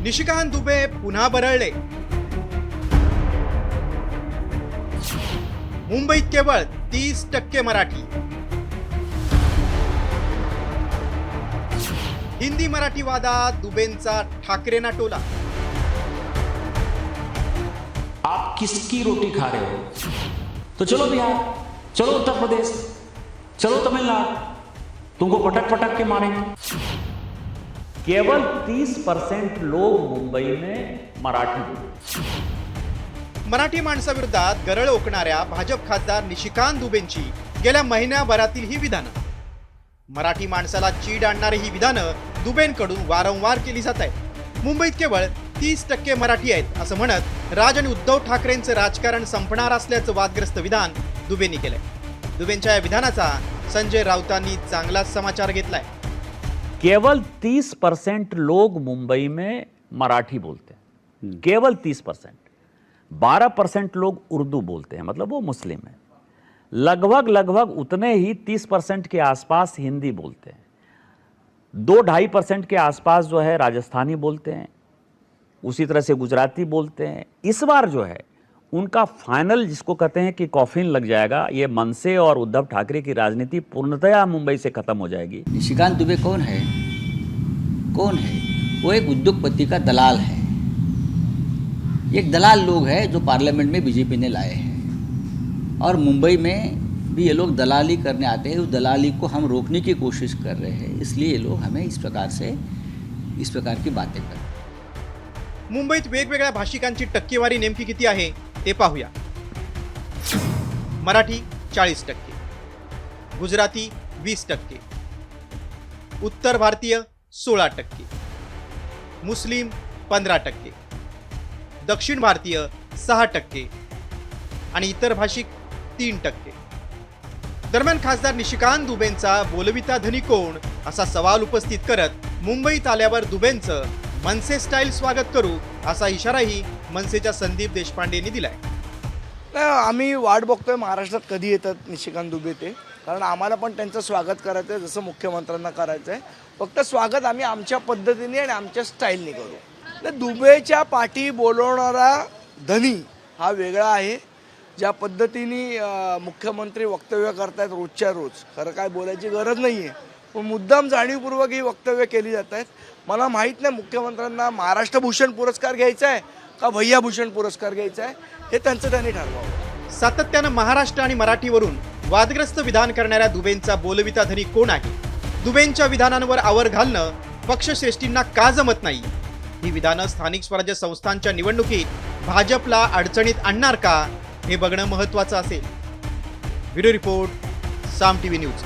निशिकांत दुबे पुन्हा बरळले. मुंबईत केवळ 30% मराठी. हिंदी मराठी वादात दुबेंचा ठाकरेंना टोला. आप किसकी रोटी खा रहे हो? तो चलो बिहार, चलो उत्तर प्रदेश, चलो तमिलनाडु, तुमको पटक पटक के मारेंगे. केवल 30% लोग मुंबई में मराठी बोलते. मराठी माणसाविरोधात गरळ ओकणाऱ्या भाजप खासदार निशिकांत दुबेंची गेल्या महिन्याभरातील ही विधानं, मराठी माणसाला चीड आणणारी ही विधानं दुबेंकडून वारंवार केली जात आहेत. मुंबईत केवळ 30% मराठी आहेत असं म्हणत राज आणि उद्धव ठाकरेंचं राजकारण संपणार असल्याचं वादग्रस्त विधान दुबेंनी केलंय. दुबेंच्या या विधानाचा संजय राऊतांनी चांगलाच समाचार घेतलाय. केवल 30% लोग मुंबई में मराठी बोलते हैं, केवल 30%. 12% लोग उर्दू बोलते हैं, मतलब वो मुस्लिम है. लगभग उतने ही 30% के आसपास हिंदी बोलते हैं. 2-2.5% के आसपास जो है राजस्थानी बोलते हैं, उसी तरह से गुजराती बोलते हैं. इस बार जो है उनका फाइनल, जिसको कहते हैं कि कॉफिन लग जाएगा, ये मनसे और उद्धव ठाकरे की राजनीति पूर्णतया मुंबई से खत्म हो जाएगी. निशिकांत दुबे कौन है? वो एक उद्योगपति का दलाल है. एक दलाल लोग हैं जो पार्लियामेंट में बीजेपी ने लाए हैं, और मुंबई में भी ये लोग दलाली करने आते हैं. उस दलाली को हम रोकने की कोशिश कर रहे हैं, इसलिए ये लोग हमें इस प्रकार की बातें करते हैं. मुंबईत वेगवेगळ्या भाषिकांची टक्केवारी नेमकी किती आहे ते पाहूया. मराठी 40%, गुजराती 20%, उत्तर भारतीय 16%, मुस्लिम 15%, दक्षिण भारतीय 6% आणि इतर भाषिक 3%. दरम्यान खासदार निशिकांत दुबेंचा बोलविता धनी कोण असा सवाल उपस्थित करत मुंबईत आल्यावर दुबेंचं मनसे स्टाईल स्वागत करू असा इशाराही मनसेच्या संदीप देशपांडे यांनी दिलाय. आम्ही वाट बघतोय महाराष्ट्रात कधी येतात निशिकांत दुबे ते, कारण आम्हाला पण त्यांचं स्वागत करायचं आहे जसं मुख्यमंत्र्यांना करायचं आहे. फक्त स्वागत आम्ही आमच्या पद्धतीने आणि आमच्या स्टाईलने करू. तर दुबेच्या पाठी बोलवणारा धनी हा वेगळा आहे. ज्या पद्धतीने मुख्यमंत्री वक्तव्य करतायत रोजच्या रोज, खरं काय बोलायची गरज नाही आहे, पण मुद्दाम जाणीवपूर्वक ही वक्तव्य केली जात आहेत. मला माहीत नाही मुख्यमंत्र्यांना महाराष्ट्र भूषण पुरस्कार घ्यायचा आहे का भैया भूषण पुरस्कार घ्यायचा आहे, हे त्यांचं त्यांनी ठरवावं. सातत्यानं महाराष्ट्र आणि मराठीवरून वादग्रस्त विधान करणाऱ्या दुबेंचा बोलविता धनी कोण आहे? दुबेंच्या विधानांवर आवर घालणं पक्षश्रेष्ठींना का जमत नाही? ही विधानं स्थानिक स्वराज्य संस्थांच्या निवडणुकीत भाजपला अडचणीत आणणार का, हे बघणं महत्त्वाचं असेल. व्हिडिओ रिपोर्ट, साम टीव्ही न्यूज.